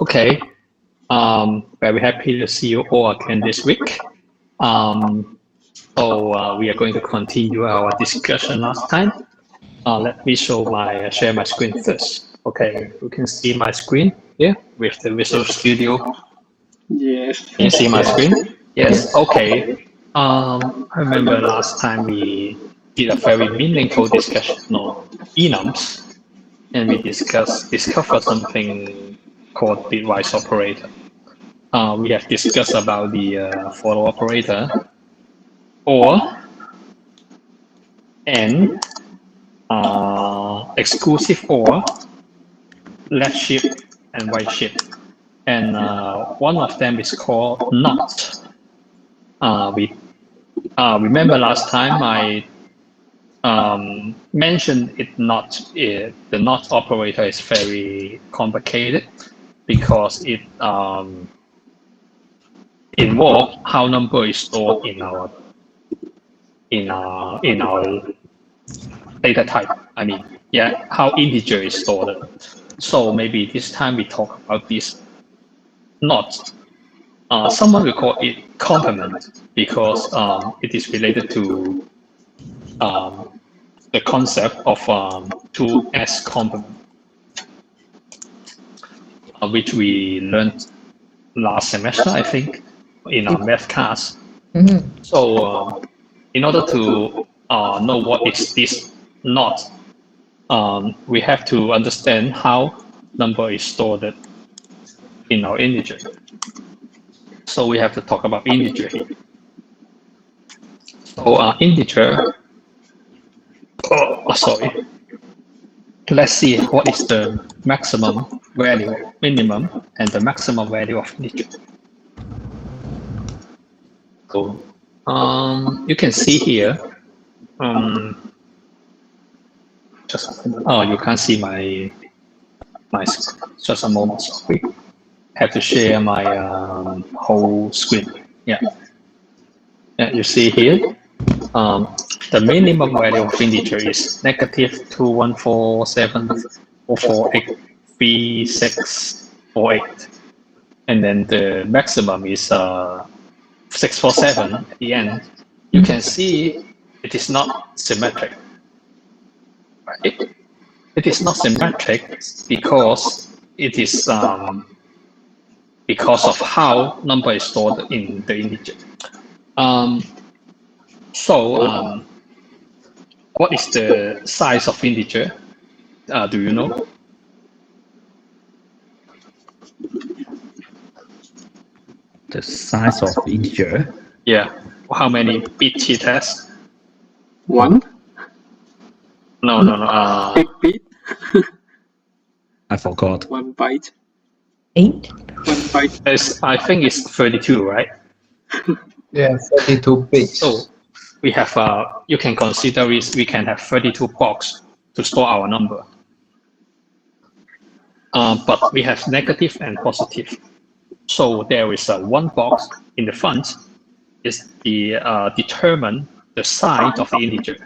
Okay, very happy to see you all again this week. We are going to continue our discussion last time. Let me share my screen first. Okay, you can see my screen here with the Visual Studio. Yes. Can you see my screen? Yes. Okay. I remember last time we did a very meaningful discussion on enums, and we discovered something called bitwise operator. We have discussed about the follow operator, or, and exclusive or, left shift and right shift. And one of them is called not. We remember last time I mentioned it not. The not operator is very complicated because it involves how number is stored in our data type. I mean, yeah, how integer is stored. So maybe this time we talk about this not. Someone will call it complement because it is related to the concept of 2s complement, which we learned last semester, I think, in our math class. So in order to know what is this not, we have to understand how number is stored in our integer. So we have to talk about integer here. So integer, sorry. Let's see what is the maximum value, minimum, and the maximum value of integer. So you can see here. You can't see my just a moment. Sorry. Have to share my whole screen. Yeah. You see here, the minimum value of integer is -21474483648, and then the maximum is 647 at the end. You can see it is not symmetric. Right? It is not symmetric because it is because of how number is stored in the integer. What is the size of integer? Do you know? The size of integer? Yeah. How many bits it has? 1. No. 8 bit. I forgot. 1 byte. 8? 1 byte. I think it's 32, right? Yeah, 32 bits. So we have you can consider we can have 32 boxes to store our number. But we have negative and positive. So there is one box in the front is the determine the size of the integer.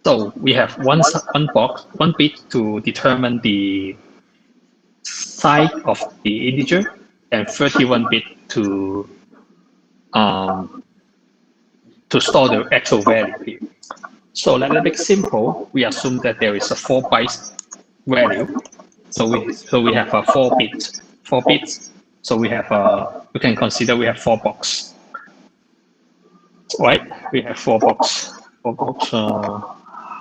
So we have one box, 1 bit to determine the size of the integer, and 31 bit to store the actual value here. So let it be simple. We assume that there is a 4 bytes value. So we have a 4 bits. So we have you can consider we have 4 boxes. Right? We have 4 boxes. 4 boxes.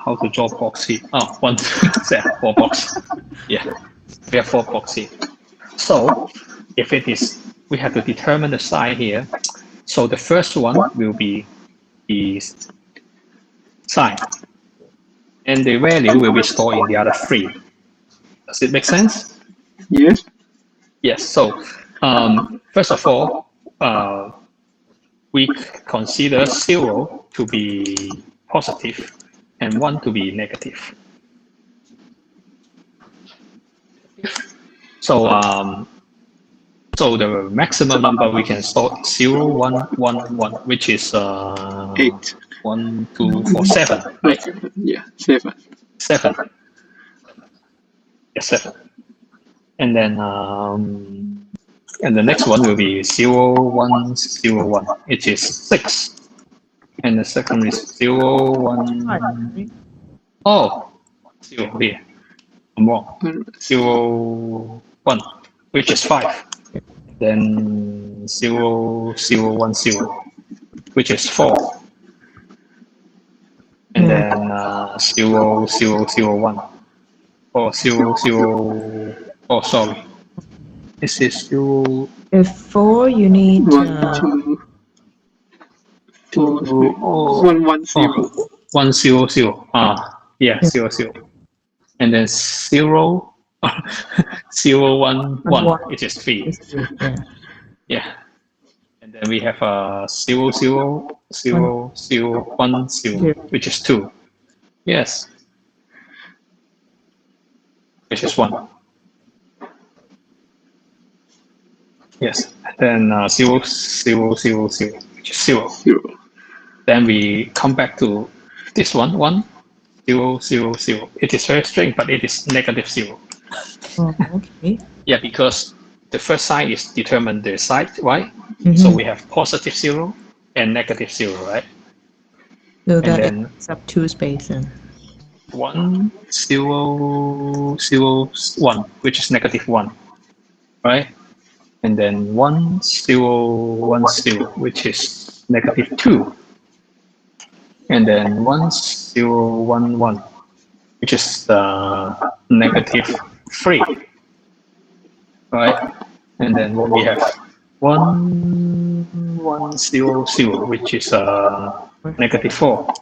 How to draw box here? Oh, 1, 4 boxes. Yeah, we have 4 boxes here. So if it is, we have to determine the size here. So the first one will be the size, and the value will be stored in the other 3. Does it make sense? Yes. Yes. So first of all, we consider 0 to be positive and 1 to be negative. So so the maximum number we can store 0, 1, 1, 1, which is 8. 1, 2, 4, 7. Right? Yeah, 7. 7. Yeah, 7. And then and the next one will be 0, 1, 0, 1, which is 6. And the second is 0, 1. Oh, 0 here. I'm wrong. 0, 1, which is 5. Then 0, 0, 1, 0, which is 4. And then 0, 0, 0, 1. Or 0, 0. Oh, sorry. This is 0. If 4, you need 1, 2, 4, Oh, 1, 1, 0. 1, 0, 0. Yeah, 0, 0. And then 0, 0, 1, 1, which is 3. Yeah. And then we have 0, 0, 0, 0, 1, 0, which is 2. Yes. Which is 1. Yes. And then 0, 0, 0, 0, which is 0. 0. Then we come back to this one, 1, 0, 0, 0. It is very strange, but it is negative 0. Oh, okay. Yeah, because the first sign is determine the side, right? Mm-hmm. So we have positive 0 and negative 0, right? So And that then is up 2 space then. 1, 0, 0, 1, which is negative 1, right? And then 1, 0, 1, 0, which is negative 2. And then 1, 0, 1, 1, which is negative 3, right? And then what we have 1, 1, 0, 0, which is negative 4.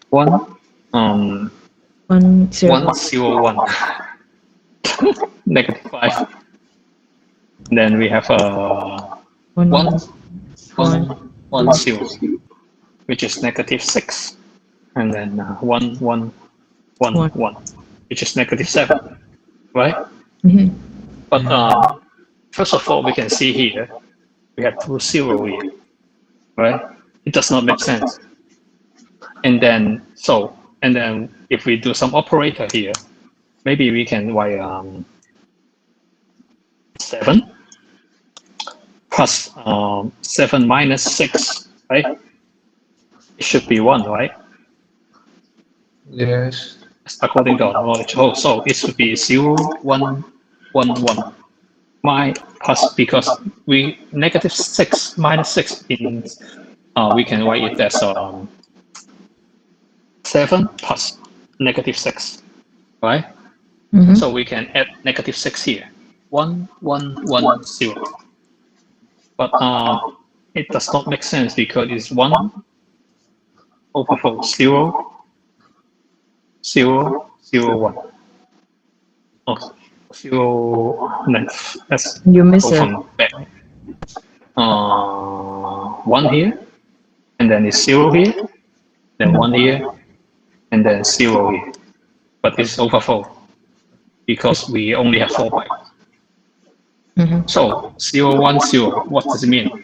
1, 1, 0, 1, 0, 1, negative 5. Then we have 1, 1, 1, 0, which is negative 6. And then 1, 1, 1, 1, which is negative 7, right? Mm-hmm. But first of all, we can see here, we have 2 0 here, right? It does not make sense. And then, if we do some operator here, maybe we can write 7 plus 7 minus 6, right? It should be 1, right? Yes. According to our knowledge. Oh, so it should be 0, 1, 1, 1. Plus, because we negative 6 minus 6 in we can write it as 7 plus negative 6, right? Mm-hmm. So we can add negative 6 here. 1, 1, 1, 0. But it does not make sense because it's 1 over 4, 0, 0, 0, 1. Oh, 0, let's You miss go it. from back. 1 here, and then it's 0 here, then 1 here, and then 0 here. But it's over 4 because we only have 4 bytes. Mm-hmm. So 0, 1, 0, what does it mean?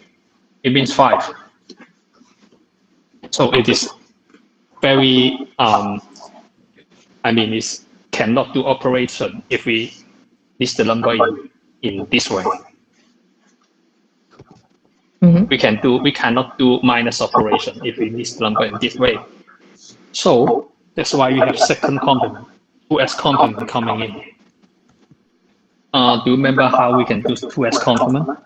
It means 5. So it is very, it cannot do operation if we list the number in this way. Mm-hmm. We cannot do minus operation if we list the number in this way. So that's why we have second complement, 2s complement coming in. Do you remember how we can do 2s complement?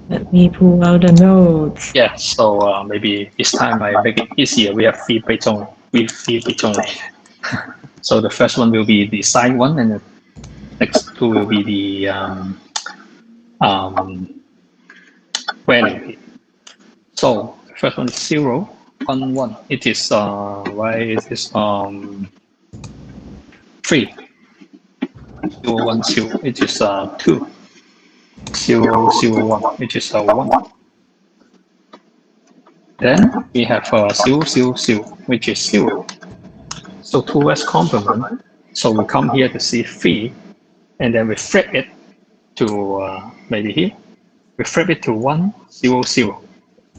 Let me pull out the notes. Yeah, so maybe this time I make it easier. We have 3 bits only. So the first one will be the side one, and the next 2 will be the value. So the first one is 0, 1, 1. It is why it is 3. 0, 1, 0. It is 2. 0, 0, 1, which is 1. Then we have 0, 0, 0, which is 0. So 2s complement. So we come here to see 3, and then we flip it to maybe here. We flip it to 1, 0, 0,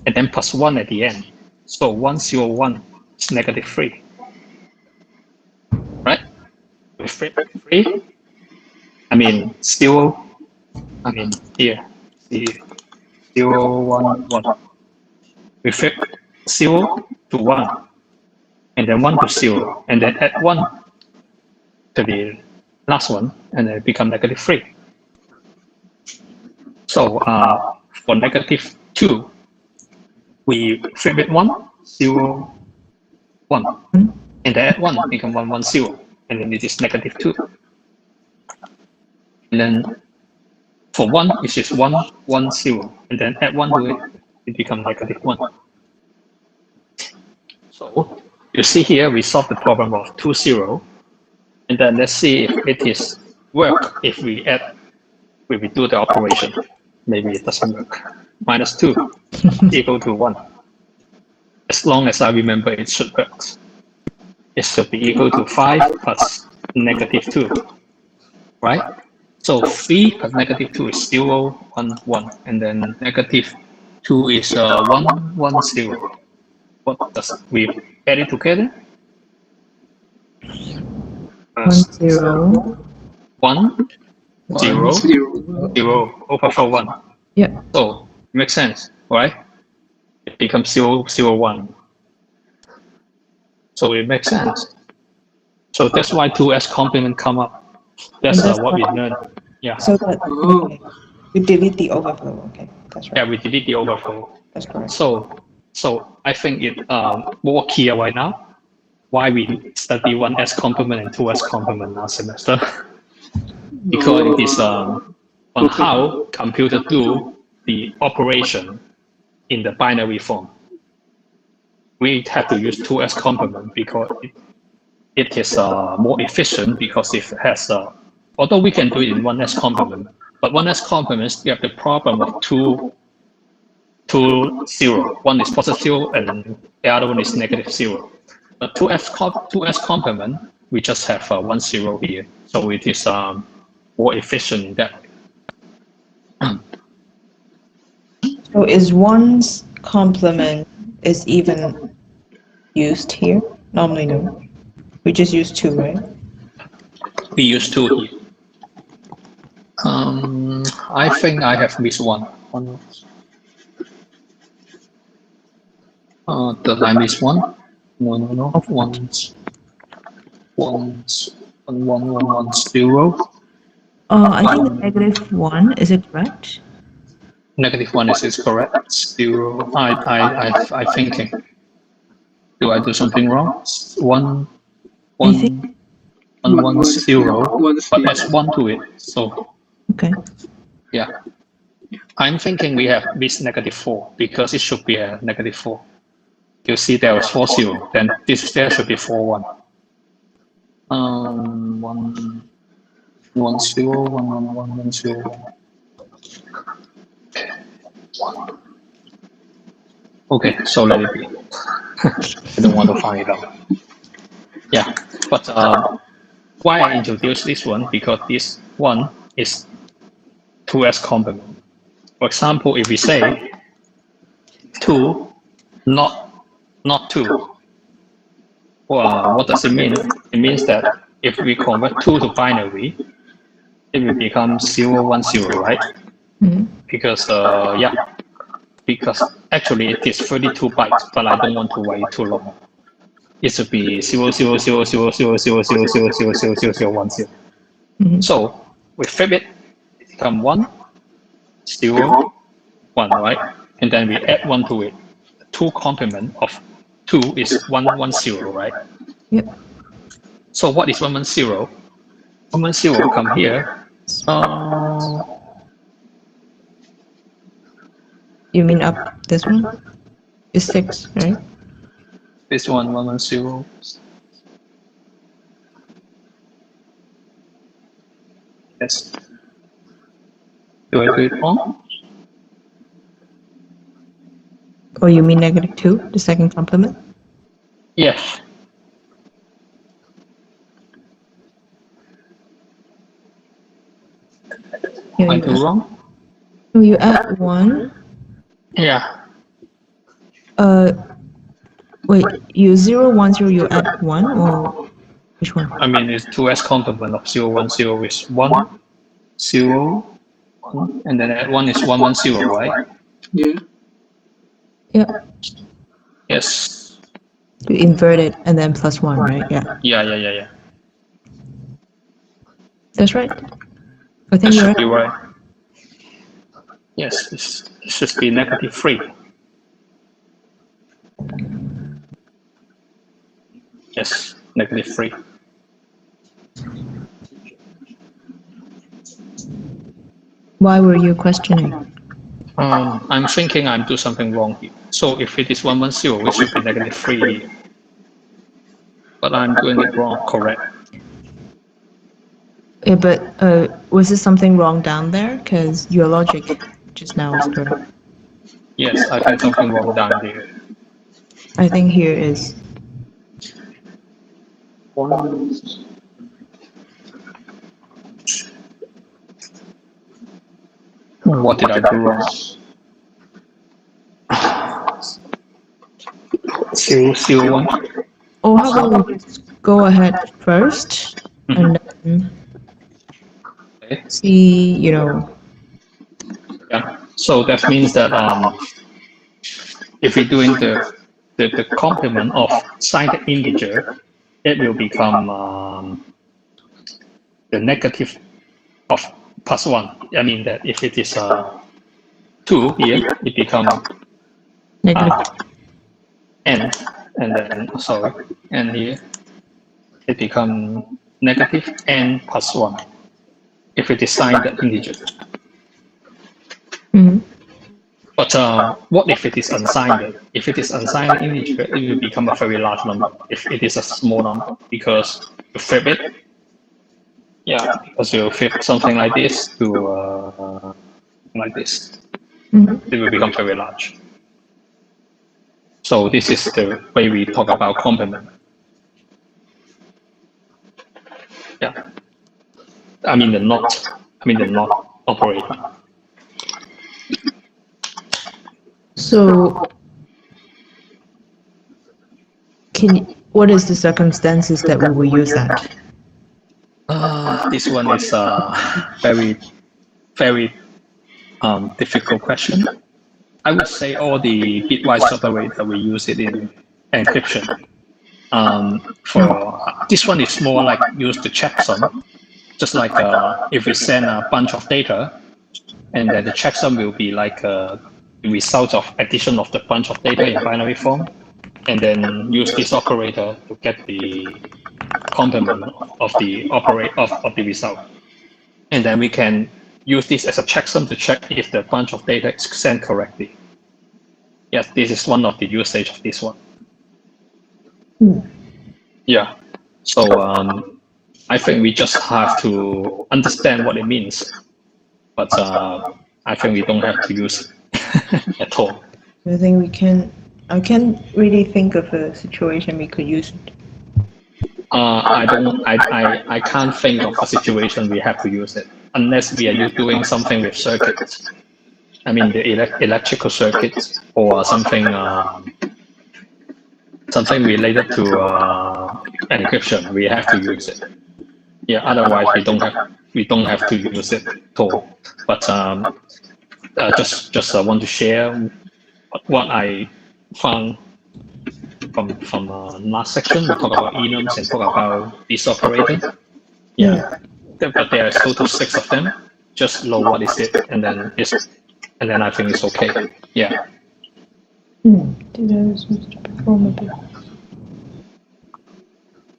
and then plus 1 at the end. So 1, 0, 1 is negative 3, right? we flip 3. I mean 0. I mean here. See 0, 1, 1. We flip 0 to 1, and then 1 to 0, and then add 1 to the last one, and then it becomes -3. So for -2, we flip it 1, 0, 1, and then add 1, become 1, 1, 0, and then it is -2. And then for 1, it's just 1, 1, 0, and then add 1 to it, it becomes -1. So you see here, we solve the problem of 2, 0, and then let's see if it is work if we do the operation. Maybe it doesn't work. -2 equal to 1. As long as I remember, it should work. It should be equal to 5 plus -2, right? So 3 plus -2 is 0, 1, 1, and then -2 is 1, 1, 0. What does we add it together? 1, 0. 1, 0, 0, overflow 1. Yeah. So it makes sense, right? It becomes 0, 0, 1. So it makes sense. So that's why 2s complement come up. That's what we learned. Yeah. So that okay. We delete the overflow. Okay, that's right. Yeah, we delete the overflow. That's correct. So I think it more clear right now why we study 1s complement and 2s complement last semester. Because it is on how computer do the operation in the binary form. We have to use 2s complement because it is more efficient because it has although we can do it in 1s complement, but 1s complement you have the problem of two 0. One is +0 and the other one is -0. But 2s complement, we just have 1, 0 here, so it is more efficient in that way. So is 1's complement is even used here? Normally no. We just use 2, right? We use 2 here. I think I have missed one. Did I miss one? No. 1, 0. I think the -1, is it correct? -1 is correct. 0. I thinking. Do I do something wrong? 1, 1, 1, 0. But there's 1 to it. So okay. Yeah. I'm thinking we have missed -4 because it should be a -4. You see there was 4, 0. Then there should be 4, 1. 1, 1, 0, 1, 1, 1, 1, 0. Okay, so let it be. I don't want to find it out. Yeah, but why I introduced this one? Because this one is 2s complement. For example, if we say 2, not 2, well, what does it mean? It means that if we convert 2 to binary, it will become 0, 1, 0, right? Mm-hmm. Because because actually it is 32 bytes, but I don't want to write it too long. It should be 0, 0, 0, 0, 0, 0, 0, 0, 0, 0, 0, 0, 0, 1, 0. Mm-hmm. So we flip it, it becomes 1, 0, 1, right? And then we add 1 to it. The 2 complement of 2 is 1, 1, 0, right? Yep. So what is 1, 1, 0? 1, 1, 0 come here. You mean up this one? Is 6, right? This one, 1, 1, 0. Yes. Do I do it wrong? Or you mean -2, the second complement? Yes. Yeah, I do wrong? No, you add 1. Yeah. Wait, you 0, 1, 0, you add 1 or? Which one? I mean, it's 2s complement of 0, 1, 0 is 1, 0, 1, and then at 1 is 1, 1, 0, right? Yeah. Yeah. Yes. You invert it and then plus 1, right? Yeah. Yeah. That's right. I That think you're should be right. right. Yes, it should be negative 3. Yes, negative 3. Why were you questioning? I'm thinking I'm doing something wrong here. So if it is 1, 1, 0, it should be negative 3 here. But I'm doing it wrong, correct? Yeah, but was there something wrong down there? Because your logic just now was correct. Yes, I think something wrong down there. I think here is. What did I do wrong? 0, 0, 1. Or how about we just go ahead first and then Okay. see, you know. Yeah. So that means that if we're doing the complement of signed integer, it will become the negative of plus 1. I mean that if it is 2 here, it becomes Negative. n, and then n here, it becomes negative n plus 1 if it is signed integer. Mm-hmm. But what if it is unsigned? If it is unsigned integer, it will become a very large number. If it is a small number, because you flip it, yeah, because you flip something like this to like this, it will become very large. So this is the way we talk about complement. Yeah, I mean the not operator. So, what is the circumstances that we will use that? This one is a very difficult question. I would say all the bitwise operator we use it in encryption. For this one is more like used to checksum, just like if we send a bunch of data, and then the checksum will be like the result of addition of the bunch of data in binary form, and then use this operator to get the complement of the of the result, and then we can use this as a checksum to check if the bunch of data is sent correctly. Yes, this is one of the usage of this one. Yeah, so I think we just have to understand what it means, but I think we don't have to use it at all. I think I can't really think of a situation we could use it. I can't think of a situation we have to use it unless we are doing something with circuits. I mean the electrical circuits or something something related to encryption. We have to use it. Yeah, otherwise we don't have to use it at all. But just want to share what I found from last section. We talk about enums and talk about this operator. Yeah, but there are total 6 of them. Just know what is it, and then I think it's okay. Yeah.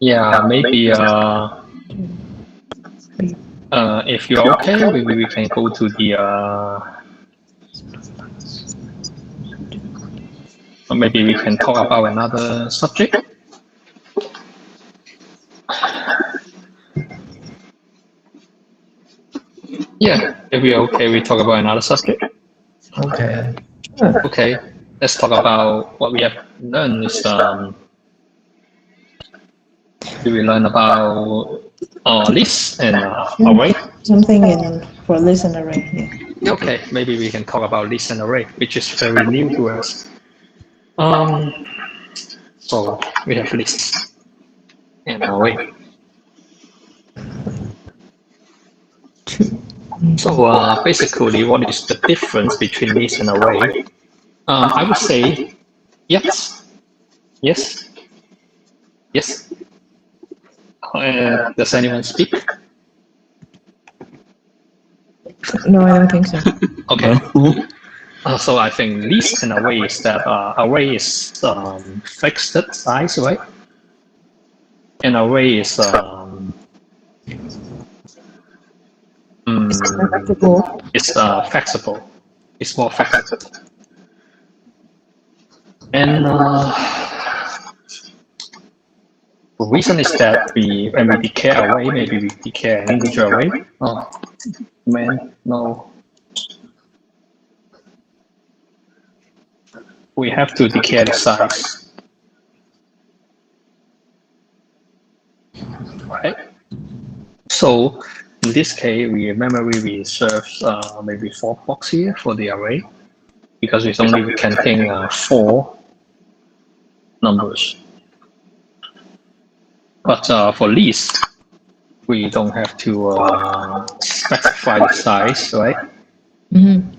Yeah, maybe if you're okay, maybe we can go to the or maybe we can talk about another subject. Yeah, if we're okay, we talk about another subject. Okay. Okay, let's talk about what we have learned. Is do we learn about list and array? Something for list and array. Yeah. Okay, maybe we can talk about list and array, which is very new to us. So we have lists and array. So basically, what is the difference between list and array? I would say yes, yes, yes. Does anyone speak? No, I don't think so. Okay. So I think list and array is that array is fixed size, right? And array is Flexible. it's flexible. It's more flexible. And the reason is that when we declare array, maybe we declare an integer array. Oh man, no. We have to declare the size. Right? So in this case, we memory reserves maybe 4 blocks here for the array because it only contain 4 numbers. But for list, we don't have to specify the size, right? Mm-hmm.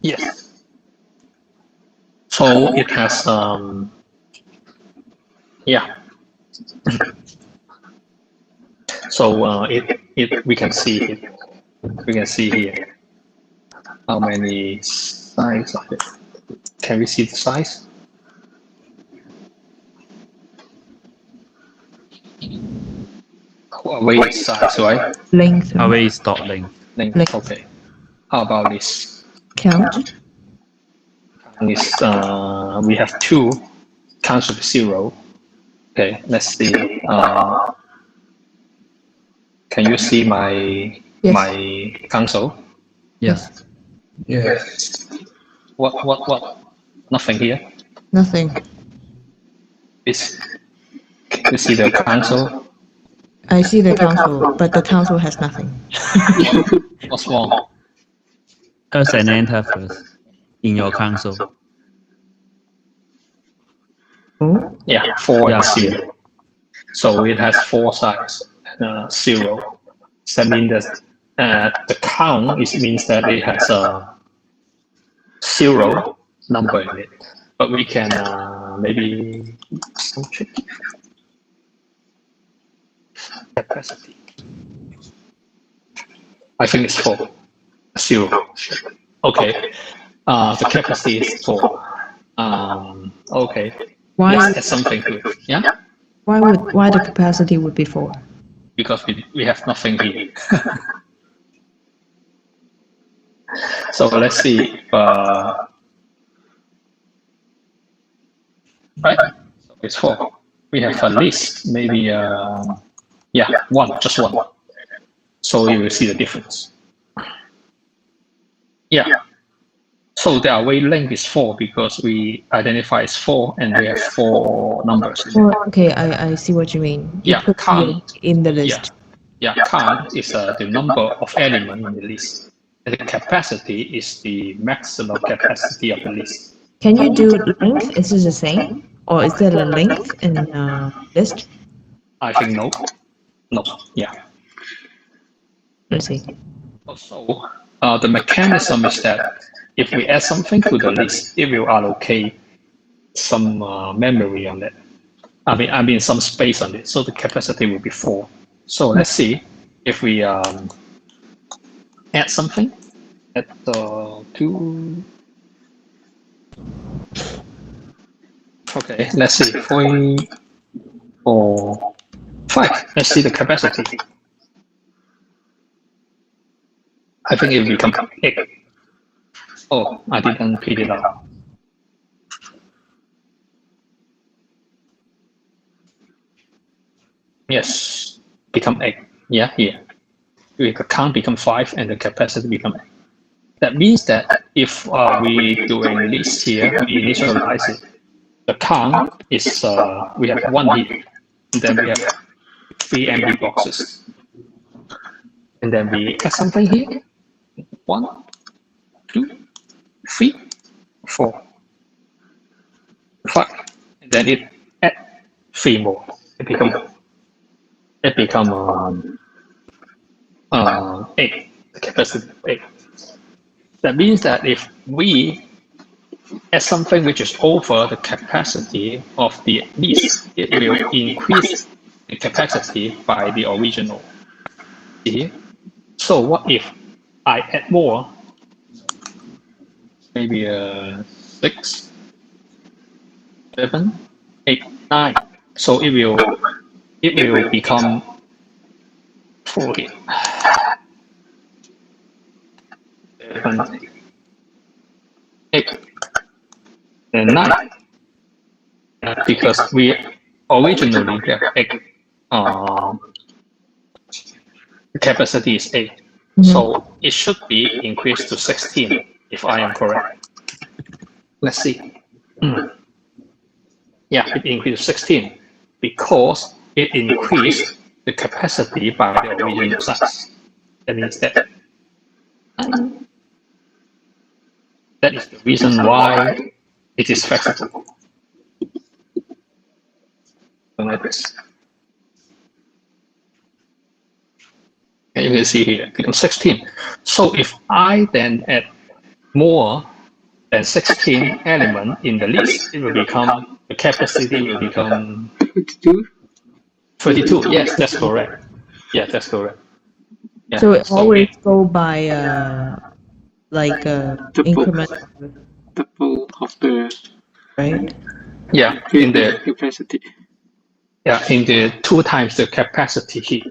Yes. So it has yeah. So we can see it. We can see here how many size of it. Can we see the size? Array is size, right? Length. Array is dot length. Length. Okay. How about this? Count. This we have 2 counts of 0. Okay, let's see. Can you see my my console? Yes. Yes. What? Nothing here. Nothing. You see the console? I see the console, but the console has nothing. What's wrong? Press and enter first in your console. Oh, Yeah, 4 Yeah. and 0. So it has 4 sides and 0. So that means that the count means that it has a 0 number in it. But we can maybe some trick. Capacity. I think it's 4. 0. Okay. The capacity is 4. Okay. why? Let's add something to it. Yeah. Why the capacity would be 4? Because we have nothing here. So let's see. Right. So it's 4. We have a list. Maybe yeah, 1, just 1. So you will see the difference. Yeah. So the array length is 4 because we identify as 4 and we have 4 numbers. Oh, okay, I see what you mean. You Yeah, put count. in the list. Yeah, count is the number of elements in the list. And the capacity is the maximum capacity of the list. Can you do length? Is it the same? Or is there a length in list? I think no. No, yeah. Let's see. So the mechanism is that if we add something to the list, it will allocate some memory on it. I mean some space on it. So the capacity will be 4. So let's see if we add something at 2. Okay, let's see 3, 4, 5. Let's see the capacity. I think it will become 8. Oh, I didn't print it out. Yes, become 8. Yeah, here. The count become 5 and the capacity become 8. That means that if we do a list here, we initialize it. The count is we have 1 here, and then we have 3 empty boxes, and then we add something here. 1, 2, 3, 4, 5, and then it add 3 more. It it become 8, the capacity of 8. That means that if we add something which is over the capacity of the least, it will increase the capacity by the original. See? So what if I add more, maybe 6, 7, 8, 9. So it will become 40. 7, 8, and 9. Because we originally have 8. The capacity is 8. So it should be increased to 16, if I am correct. Let's see. Yeah, it increased to 16 because it increased the capacity by the original size. That means that is the reason why it is flexible. Like this. And you can see here, become 16. So if I then add more than 16 element in the list, it will become, the capacity will become 32. Yes, that's correct. Yeah, that's correct. Yeah. So it always go by like increment, Double of the right? Yeah, in the capacity. Yeah, in the 2 times the capacity here.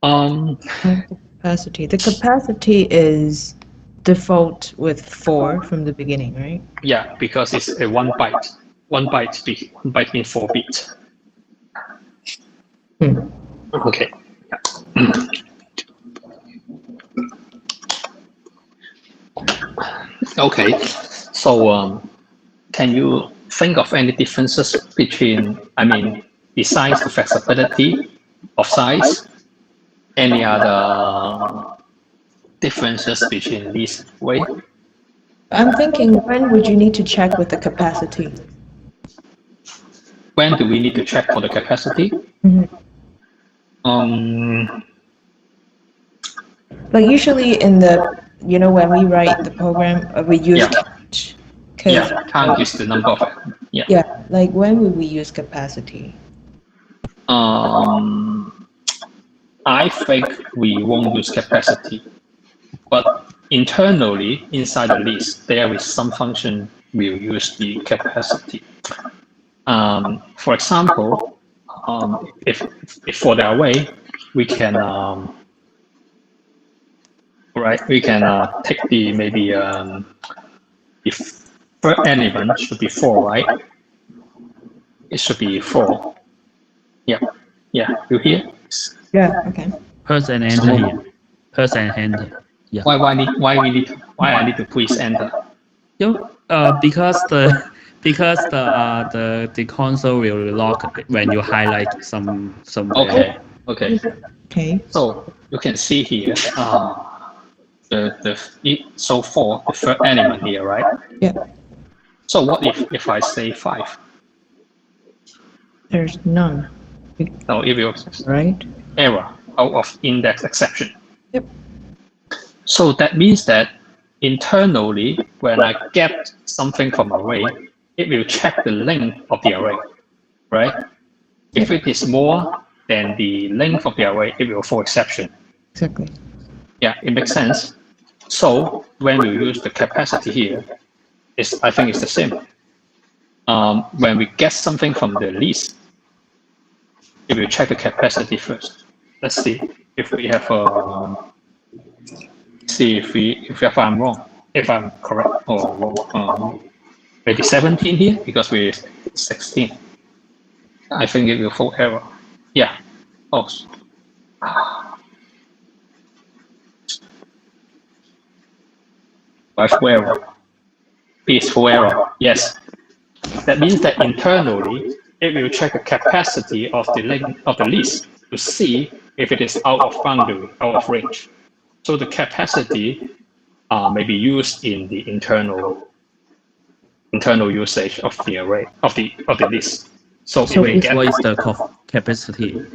Capacity. The capacity is default with 4 from the beginning, right? Yeah, because it's a 1 byte. 1 byte means 4 bits. Okay. Okay. So can you think of any differences between, besides the flexibility of size, any other differences between these way? I'm thinking, when would you need to check with the capacity? When do we need to check for the capacity? Like usually in the, when we write the program, we use count. Yeah, count is the number of, Yeah, like when would we use capacity? I think we won't use capacity, but internally inside the list, there is some function we'll use the capacity. For example, if for the array, we can take the maybe if first element should be 4, right? It should be 4. Yeah, you hear? Yeah, okay. Press and enter here. Press and enter. Yeah. Why I need to please enter? Because the console will lock when you highlight some. Okay. Okay. So you can see here so 4, the first element here, right? Yeah. So what if I say 5? There's none. No, it will error out of index exception. Yep. So that means that internally, when I get something from array, it will check the length of the array, right? If it is more than the length of the array, it will throw exception. Exactly. Yeah, it makes sense. So when we use the capacity here, I think it's the same. When we get something from the list, it will check the capacity first. Let's see if we have if I'm wrong, if I'm correct or wrong. Maybe 17 here because we're 16. I think it will throw error. Yeah. Oh. By full error. Is full error. Yes. That means that internally it will check the capacity of the length of the list to see if it is out of boundary, out of range. So the capacity may be used in the internal usage of the array of the list. So what is the capacity?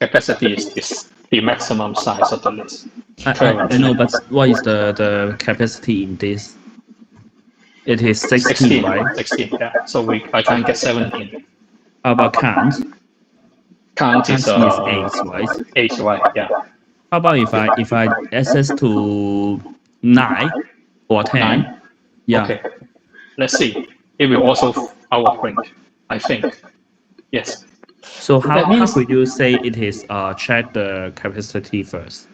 capacity is the maximum size of the list. I know, but what is the capacity in this? It is 16, right? 16, yeah. So I can't get 17. How about count? Count is 8, right? 8, right? Yeah. How about if I access to 9 or 10? 9. Yeah. Okay. Let's see. It will also out of range, I think. Yes. So That how means- could you say it is check the capacity first?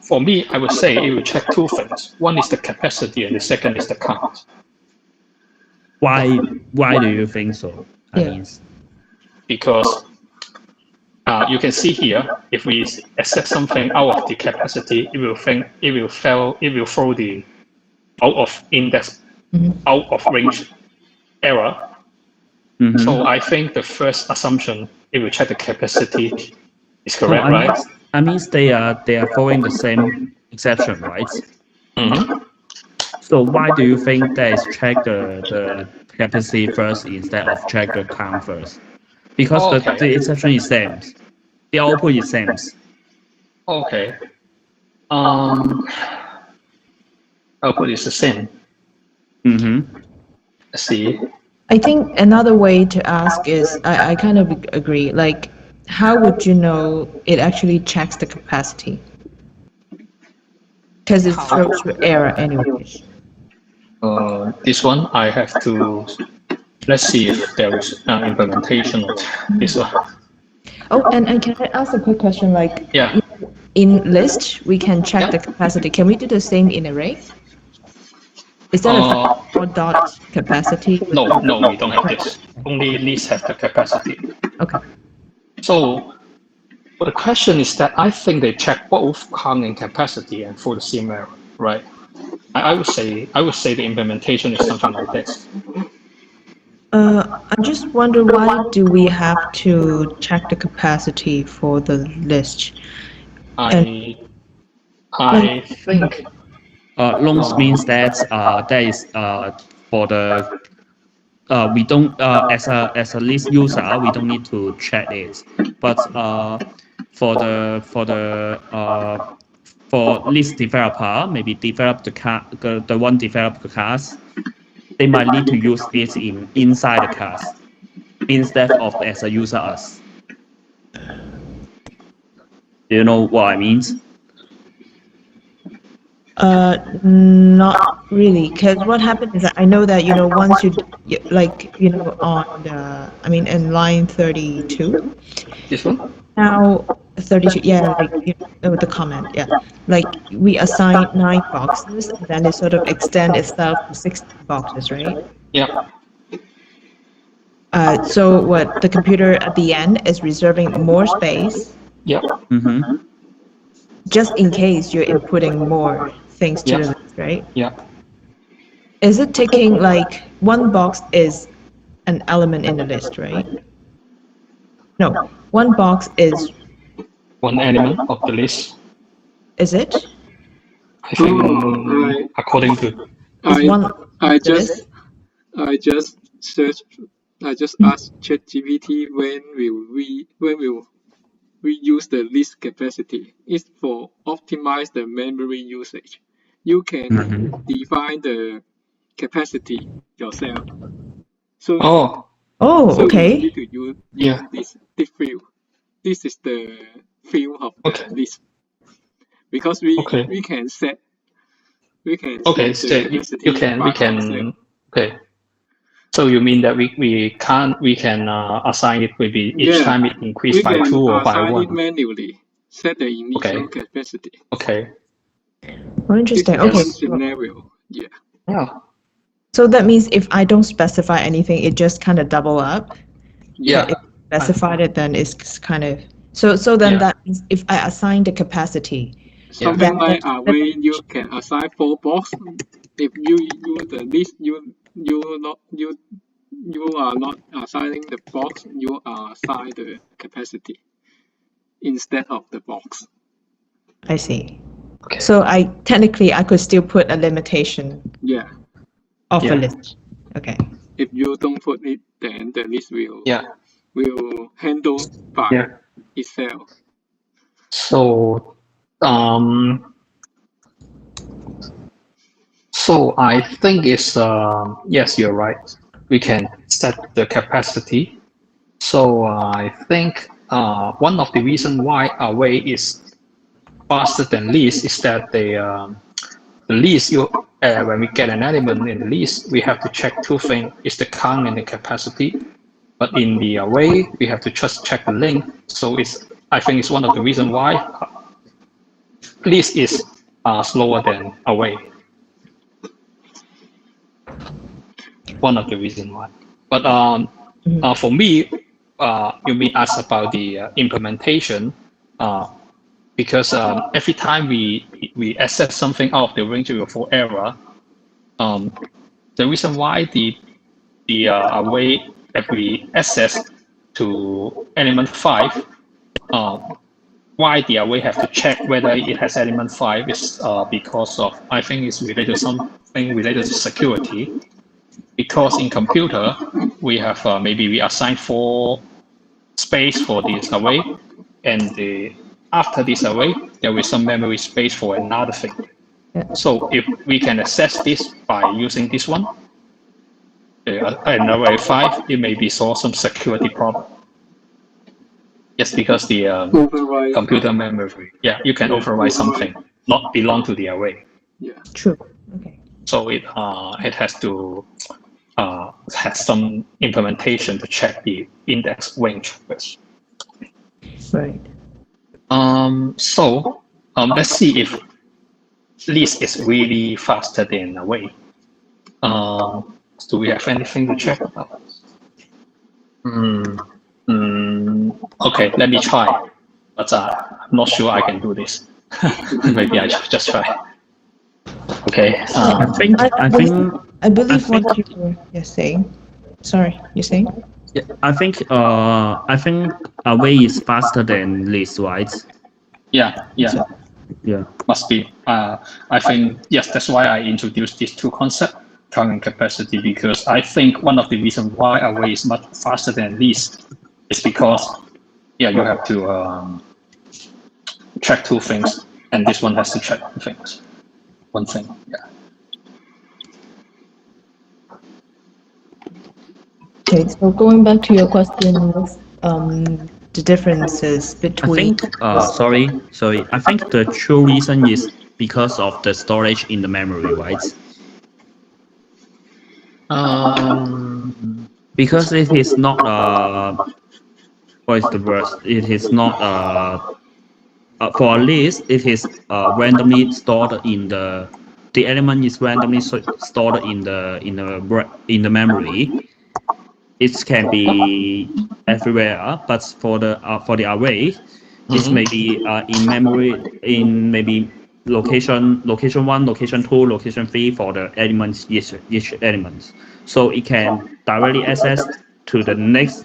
For me, I would say it will check two things. One is the capacity, and the second is the count. Why do you think so? Because you can see here, if we accept something out of the capacity, it will throw the out of index, out of range error. Mm-hmm. So I think the first assumption, it will check the capacity is correct, right? I mean they are following the same exception, right? Mm-hmm. So why do you think that is check the capacity first instead of check the count first? Because the exception is same. The output is same. Okay. Output is the same. Mm-hmm. Let's see. I think another way to ask is, I kind of agree, like, how would you know it actually checks the capacity? Because it throws your error anyways. This one, I have to, let's see if there is implementation of this one. Oh, and can I ask a quick question? Like, Yeah. in list, we can check the capacity. Can we do the same in array? Is that a dot capacity? No, we don't have this. Only list have the capacity. Okay. So, but the question is that I think they check both count and capacity and for the same error, right? I would say the implementation is something like this. I just wonder, why do we have to check the capacity for the list? I think Longs means that that is for the we don't as a list user we don't need to check it, but for list developer, maybe develop the one develop the class, they might need to use it inside the class instead of as a user us. Do you know what I mean? Not really, because what happened is that I know that, once on the, in line 32. this one. Now 32, yeah, the comment, yeah. Like, we assign 9 boxes, and then it sort of extend itself to 16 boxes, right? Yeah. So what the computer at the end is reserving more space. Yeah. Mm-hmm. Just in case you're inputting more things to the list, right? Yeah. Is it taking, like, one box is an element in the list, right? No, one box is one element of the list. Is it? I think according to I just asked ChatGPT when will we use the list capacity. It's for optimize the memory usage. You can define the capacity yourself. So okay. you need to use this field. This is the field of the list, because we can set the capacity we can okay. So you mean that we can assign it maybe each time it increase by 2 or by 1? It manually set the initial capacity. Okay. Oh, interesting. This is okay. one scenario. Yeah. Yeah. So that means if I don't specify anything, it just kind of double up. Yeah. If I specified it, then it's kind of so then that means if I assign the capacity. Something like where you can assign 4 boxes. If you use the list, you are not assigning the box, you are assigning the capacity instead of the box. I see. Okay. So I could still put a limitation. Yeah. Of a list. Okay. If you don't put it, then the list will handle by itself? So, so I think it's yes, you're right. We can set the capacity. So I think one of the reasons why array is faster than list is that the list when we get an element in the list, we have to check two things: is the count and the capacity. But in the array, we have to just check the length. So I think it's one of the reasons why list is slower than array. One of the reasons why. But for me, you may ask about the implementation, because every time we access something out of the range of for error, the reason why the array that we access to element 5, why the array have to check whether it has element 5 is because of, I think it's related to something related to security. Because in computer, we have maybe we assign 4 space for this array, and after this array, there is some memory space for another thing. Yeah. So if we can access this by using this one, an array 5, it may be solve some security problem. Yes, because the computer memory, yeah, you can override something not belong to the array. Yeah. True. Okay. So it has to has some implementation to check the index range first. Right. So let's see if list is really faster than array. Do we have anything to check about? Okay, let me try, but I'm not sure I can do this. Maybe I just try. Okay. I believe what you were saying. Sorry, you're saying? Yeah, I think array is faster than list, right? Yeah. Yeah. Must be. I think yes. That's why I introduced these two concepts, count and capacity, because I think one of the reasons why array is much faster than list is because you have to check two things, and this one has to check two things. One thing. Yeah. Okay, so going back to your question of the differences between. I think, sorry. I think the true reason is because of the storage in the memory, right? Because it is not what is the word? It is not for a list. It is randomly stored in the element is randomly stored in the memory. It can be everywhere, but for the array, it may be in memory in maybe location 1, location 2, location 3 for the elements, each element. So it can directly access to the next,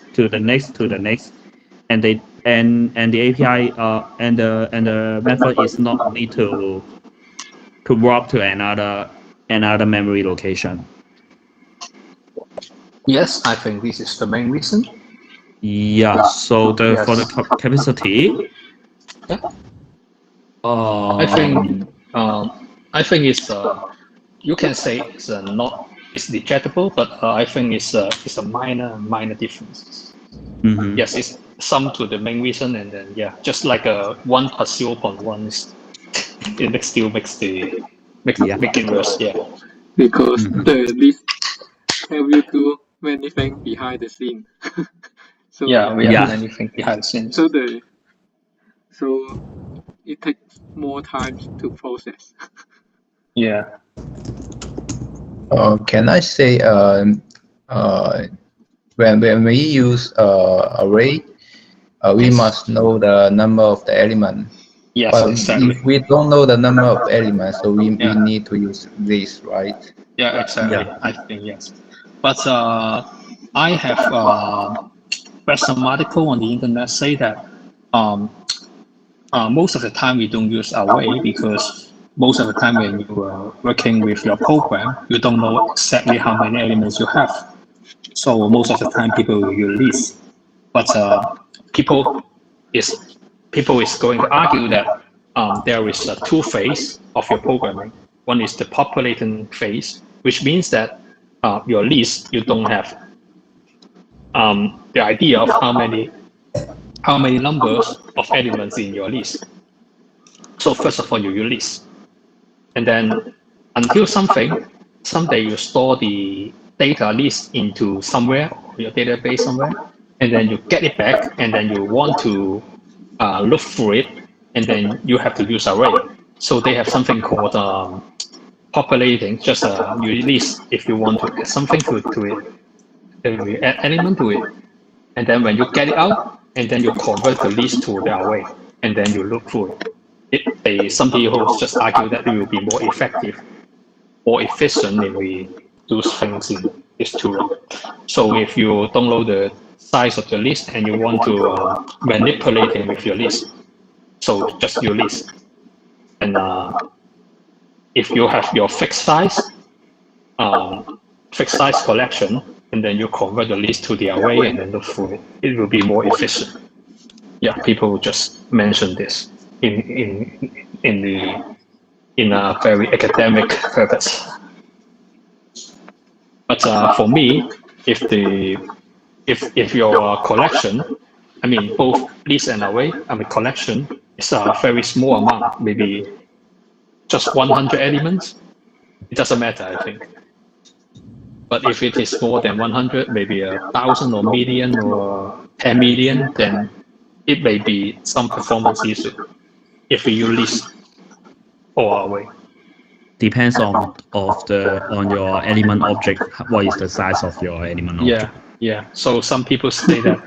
and the API and the method is not need to warp to another memory location. Yes, I think this is the main reason. Yeah. So for the capacity. Yeah. I think it's you can say it's it's negligible, but I think it's a minor difference. Mm-hmm. Yes, it's sum to the main reason, and then just like a 1 plus 0.1, it still makes it worse. Yeah. Because the list tell you to many things behind the scene. So we have many things behind the scenes. So it takes more time to process. Yeah. Can I say when we use array, we must know the number of the element. Yes, but exactly. If we don't know the number of elements, so we need to use this, right? Yeah, exactly. Yeah. I think yes. But I have read some article on the internet say that most of the time we don't use array because most of the time when you are working with your program, you don't know exactly how many elements you have. So most of the time people will use list. But people is people is going to argue that there is a two phase of your programming. One is the populating phase, which means that your list, you don't have the idea of how many numbers of elements in your list. So first of all, you use list, and then until someday you store the data list into somewhere, your database somewhere, and then you get it back, and then you want to look through it, and then you have to use array. So they have something called populating, just you list if you want to add something to it, then you add element to it, and then when you get it out, and then you convert the list to the array, and then you look through it. Some people just argue that it will be more effective, more efficient if we do things in this tool. So if you don't know the size of the list and you want to manipulate it with your list, so just your list. And if you have your fixed size collection, and then you convert the list to the array and then look through it, it will be more efficient. Yeah, people just mention this in a very academic purpose. But for me, if your collection, I mean both list and array, collection is a very small amount, maybe just 100 elements, it doesn't matter, I think. But if it is more than 100, maybe 1,000 or million or 10 million, then it may be some performance issue if you use list or array. Depends on your element object. What is the size of your element object? Yeah. So some people say that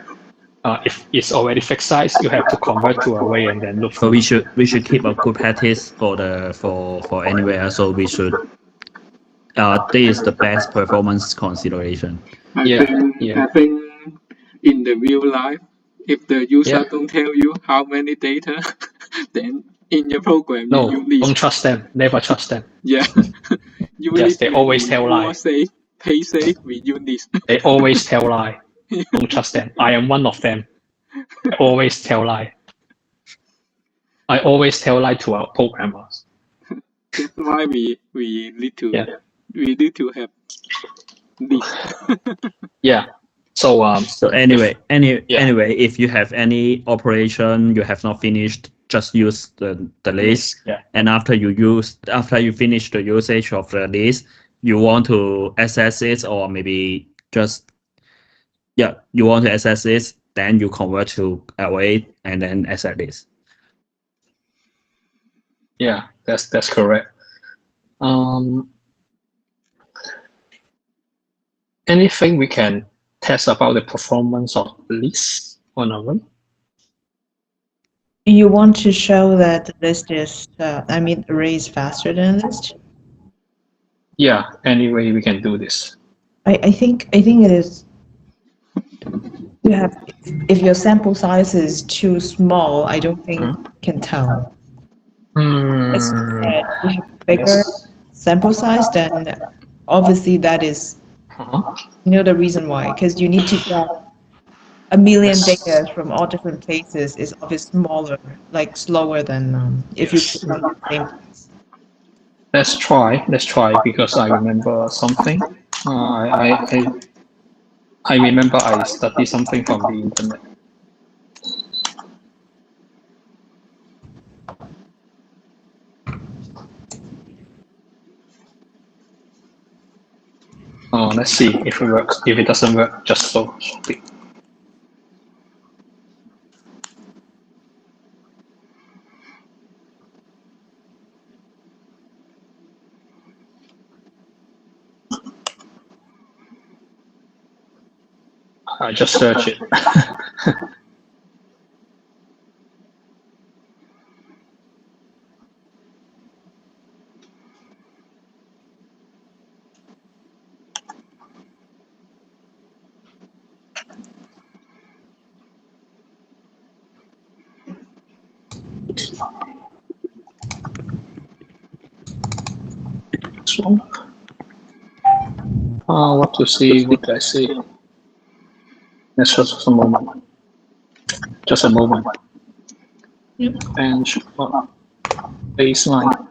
if it's already fixed size, you have to convert to array and then look. So we should keep a good practice for anywhere. So we should. This is the best performance consideration. I think in the real life, if the user don't tell you how many data, then in your program, don't trust them. Never trust them. Yeah. Yes, they always tell lie. Pay safe, we use this. They always tell lie. Don't trust them. I am one of them. I always tell lie. I always tell lie to our programmers. That's why we need to have this. Yeah. So anyway, if you have any operation you have not finished, just use the list. Yeah. And after you finish the usage of the list, you want to access it, or maybe just you want to access it, then you convert to array and then access this. Yeah, that's correct. Anything we can test about the performance of list on array? You want to show that the list is, array is faster than a list? Yeah, anyway we can do this. I think it is. You have, if your sample size is too small, I don't think you can tell. If you have bigger sample size, then obviously that is, the reason why, because you need to get 1 million data from all different places is obviously smaller, like slower than if you put on the same place. Let's try because I remember something. I remember I studied something from the internet. Let's see if it works. If it doesn't work, just so. I just search it. So, what to see? What do I see? Let's just a moment. Just a moment. Benchmark baseline.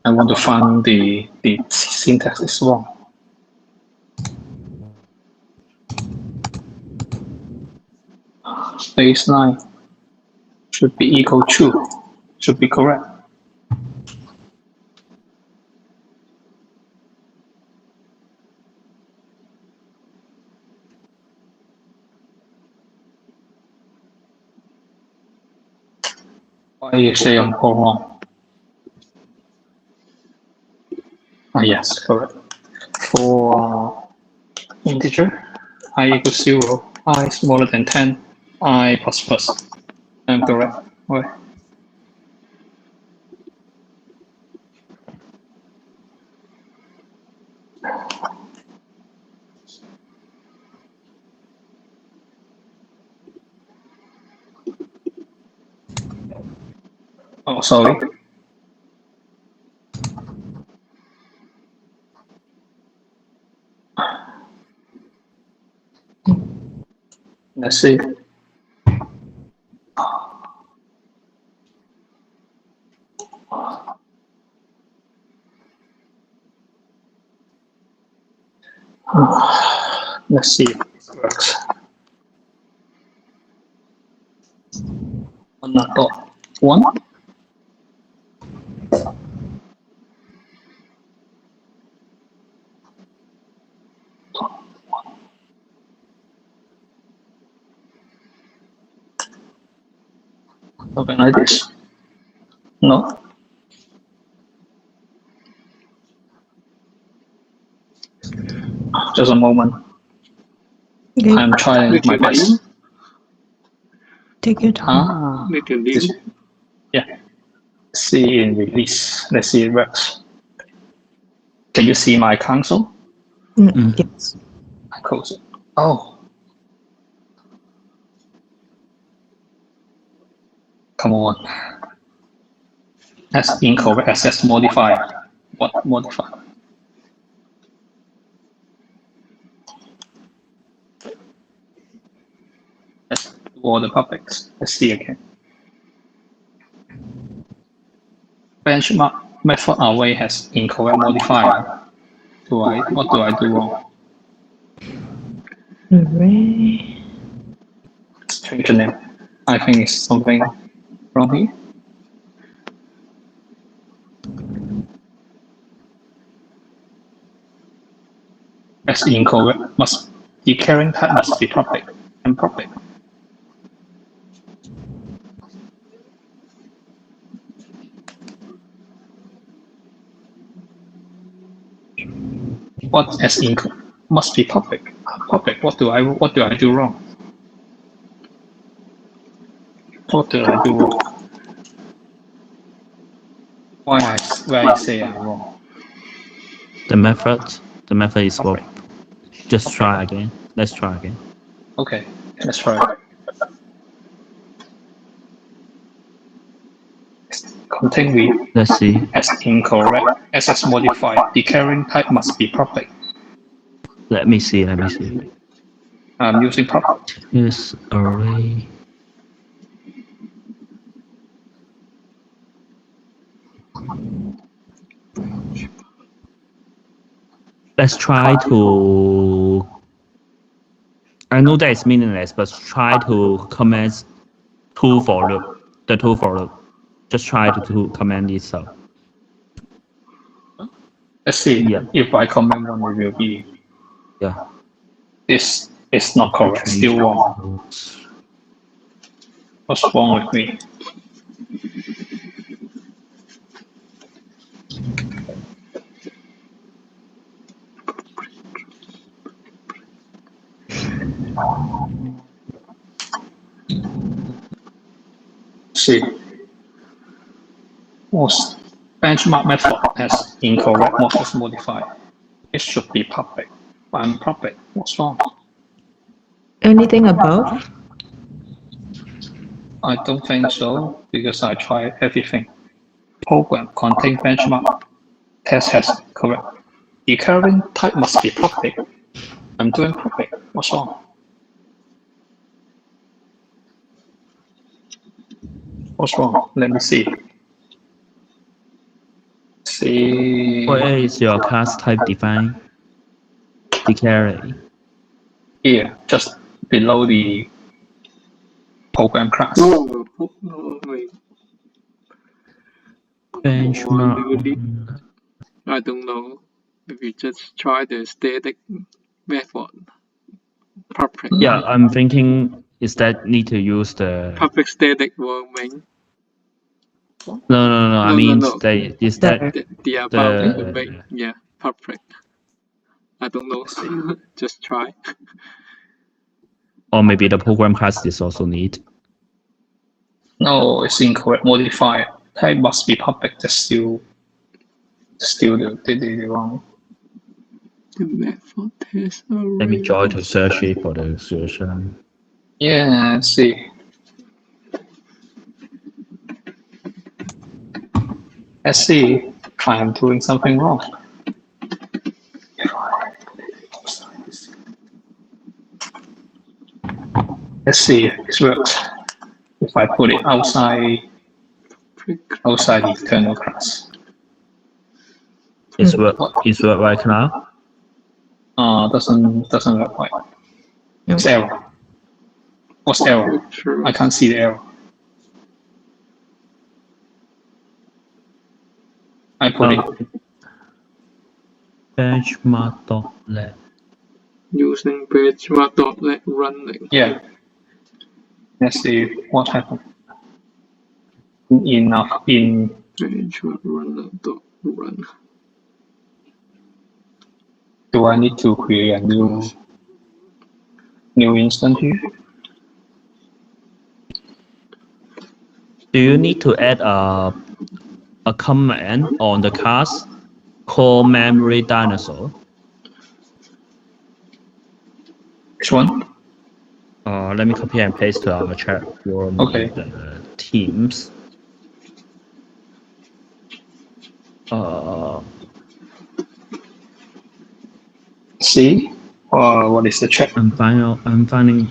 I want to find the syntax is wrong. Baseline should be equal to, should be correct. Why you say I'm wrong? Yes, correct. For integer, I equals 0, I smaller than 10, I plus plus. I'm correct. Right. Oh, sorry. Let's see. Let's see if this works. One. Something like this. No. Just a moment. Okay. I'm trying my best. Take your time. Make a new. Yeah. See in release. Let's see it works. Can you see my console? Yes. I close it. Oh. Come on. That's incorrect. Access modifier. What modifier? Let's do all the publics. Let's see again. Benchmark method array has incorrect modifier. What do I do wrong? Array. Change the name. I think it's something wrong here. That's incorrect. The carrying type must be public and public. What as must be public? Public. What do I do wrong? What did I do wrong? Why I say I'm wrong? The method is wrong. Just try again. Let's try again. Okay, let's try. Continue. Let's see. As incorrect. As modified. The carrying type must be public. Let me see. I'm using public. Yes, array. Let's try to. I know that it's meaningless, but try to comment two for loop. The two for loop. Just try to comment this out. Let's see. Yeah. If I comment one, it will be. Yeah. This is not correct. Still wrong. What's wrong with me? See. Most benchmark method has incorrect models modified. It should be public. I'm public. What's wrong? Anything above? I don't think so because I tried everything. Program contain benchmark. Test has correct. The carrying type must be public. I'm doing public. What's wrong? What's wrong? Let me see. Where is your class type defined? Declare. Here, just below the program class. No, wait. Benchmark. I don't know. Maybe just try the static method. Public. Yeah, I'm thinking is that need to use the Public static warming. No. I mean, no. Is that the above the make, yeah, public. I don't know. Just try. Or maybe the program class is also need. No, it's incorrect. Modifier. Type must be public. That's still the wrong. The method test array. Let me try to search it for the solution. Yeah, let's see. Let's see if I'm doing something wrong. Let's see if this works. If I put it outside the internal class. Is work right now? Doesn't work right. It's error. What's error? I can't see the error. I put it. Benchmark.let. Using benchmark.let running. Yeah. Let's see what happened. In benchmark runner.run. Do I need to create a new instance here? Do you need to add a command on the class called memory dinosaur? Which one? Let me copy and paste to our chat. Okay. The Teams. See? What is the chat? I'm finding.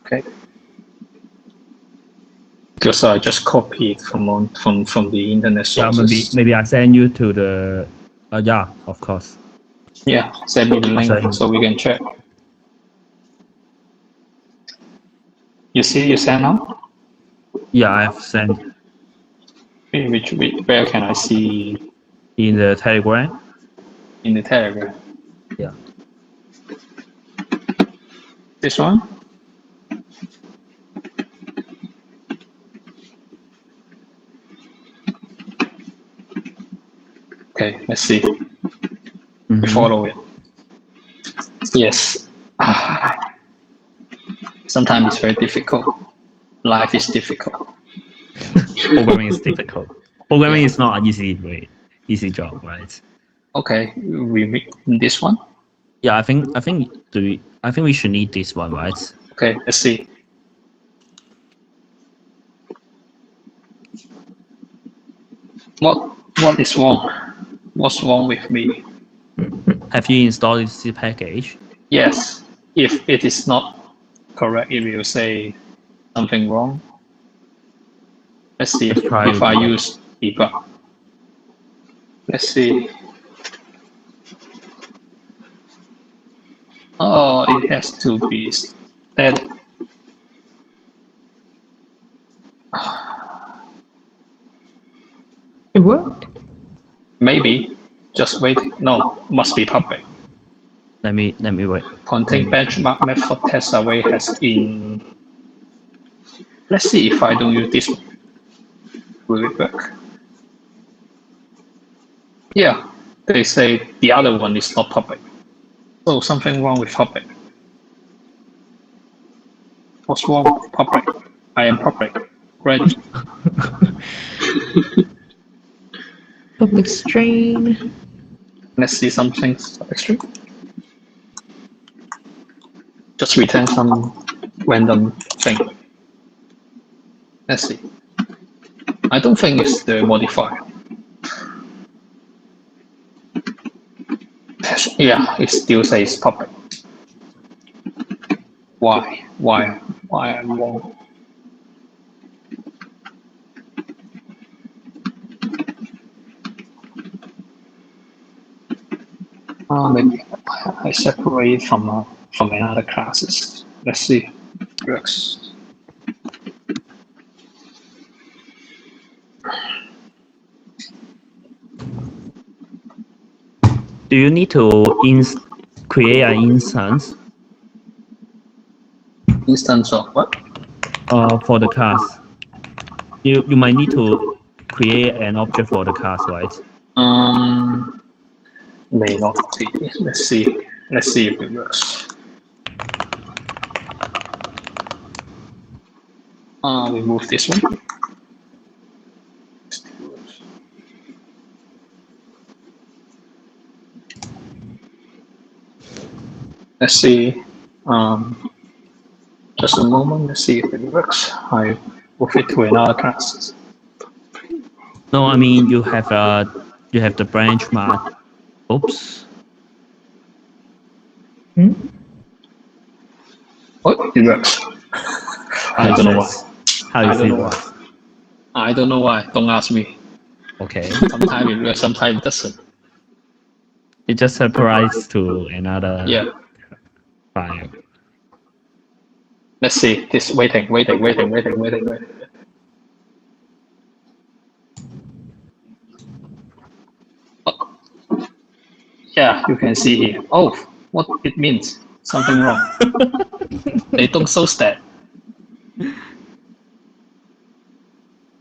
Okay. Because I just copied from the internet sources. Yeah, maybe I send you to the. Yeah, of course. Yeah, send me the link so we can check. You see, you send now? Yeah, I've sent. Where can I see? In the Telegram. In the Telegram. Yeah. This one? Okay, let's see. We follow it. Yes. Sometimes it's very difficult. Life is difficult. Programming is difficult. Programming is not an easy job, right? Okay, we make this one. Yeah, I think we should need this one, right? Okay, let's see. What is wrong? What's wrong with me? Have you installed this package? Yes. If it is not correct, it will say something wrong. Let's see if I use debug. Let's see. Oh, it has to be static. It worked. Maybe. Just wait. No, must be public. Let me wait. Contain benchmark method test array has in. Let's see if I don't use this one. Will it work? Yeah, they say the other one is not public. So something wrong with public. What's wrong with public? I am public. Ready? Public string. Let's see something extra. Just return some random thing. Let's see. I don't think it's the modifier. Yeah, it still says public. Why I'm wrong? Maybe I separate from another classes. Let's see. Works. Do you need to create an instance? Instance of what? For the class. You might need to create an object for the class, right? May not be. Let's see. Let's see if it works. Remove this one. Let's see. Just a moment. Let's see if it works. I move it to another class. No, I mean you have the branch mark. Oops. Oh, it works. I don't know why. How you feel? Why? I don't know why. Don't ask me. Okay. Sometimes it works. Sometimes it doesn't. It just separates to another file. Let's see. This waiting. Yeah, you can see here. Oh, what it means? Something wrong. They don't show stat.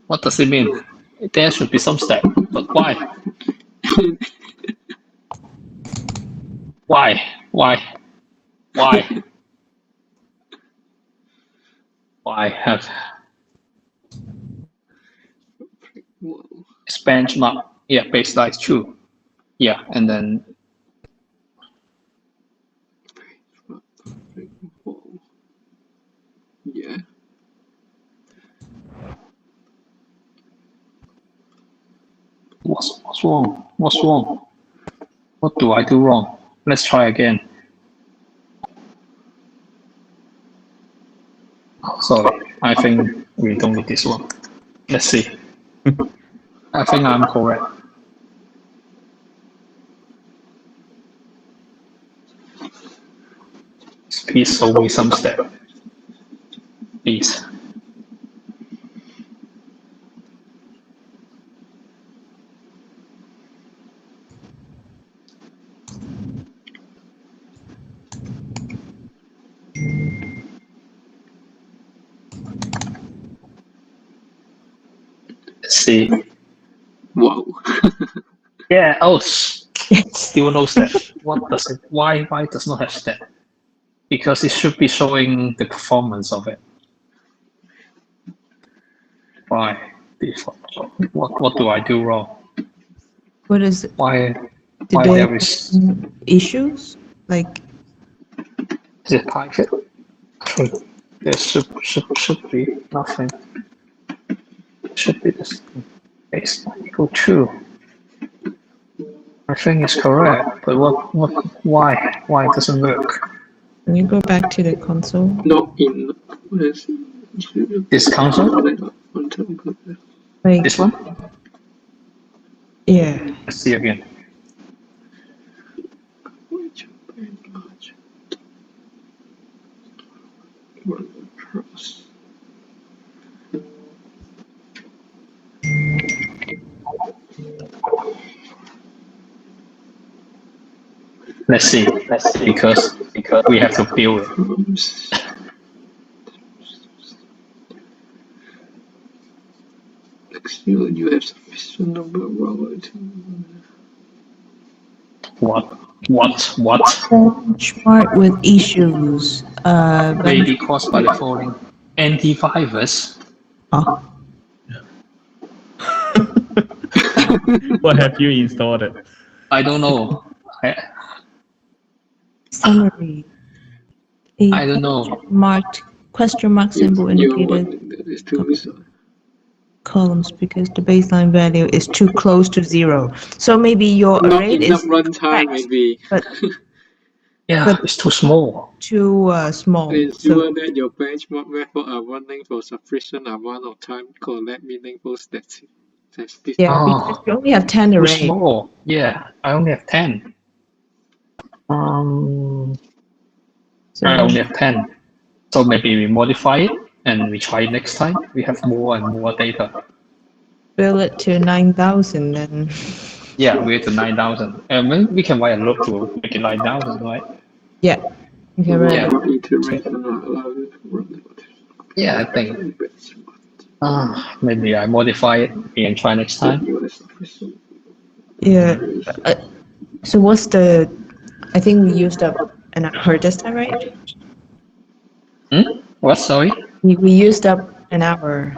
What does it mean? There should be some stat, but why? Why? Why have it's benchmark? Yeah, baseline is true. Yeah, and then yeah. what's wrong? What's wrong? What do I do wrong? Let's try again. Sorry, I think we don't need this one. Let's see. I think I'm correct. Please show me some step. Please. Let's see. Wow. Yeah. Oh, still no step. What does it? Why does not have step? Because it should be showing the performance of it. Why? What do I do wrong? What is it? Why Did there is issues? Like, is it private? There should be nothing. Should be this baseline equal true. I think it's correct, but why it doesn't work? can you go back to the console? Not in This console? Like, This one? yeah. Let's see again. Let's see, because we have to build it. You have sufficient number of robots. What? Benchmark with issues. May be caused by the following antivirus. Oh. What have you installed? I don't know. Summary. I don't know. Question mark symbol indicated columns because the baseline value is too close to 0. So maybe your not array enough is runtime, maybe. But it's too small. Too small. Ensure that your benchmark methods are running for sufficient amount of time. Collect meaningful statistics. Yeah, because you only have 10 arrays. Too small. Yeah, I only have 10. I only have 10. So maybe we modify it and we try next time. We have more and more data. Build it to 9,000 then. Yeah, we're to 9,000. And we can write a loop to make it 9,000, right? Yeah. Okay, right. Yeah, I think. Maybe I modify it and try next time. Yeah. So what's the? I think we used up an hour this time, right? What? Sorry? We used up an hour.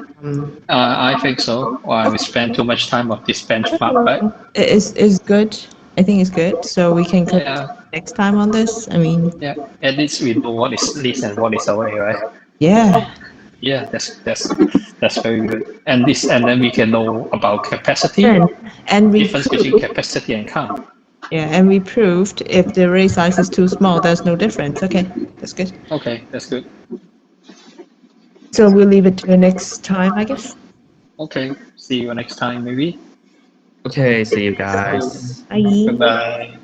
I think so. We spent too much time on this benchmark, right? It's good. I think it's good. So we can cut next time on this. I mean. Yeah. At least we know what is least and what is away, right? Yeah. Yeah, that's very good. And then we can know about capacity. And we difference between capacity and COMP. Yeah, and we proved if the array size is too small, there's no difference. Okay, that's good. Okay, that's good. So we'll leave it to next time, I guess. Okay, see you next time maybe. Okay, see you guys. Bye. Goodbye.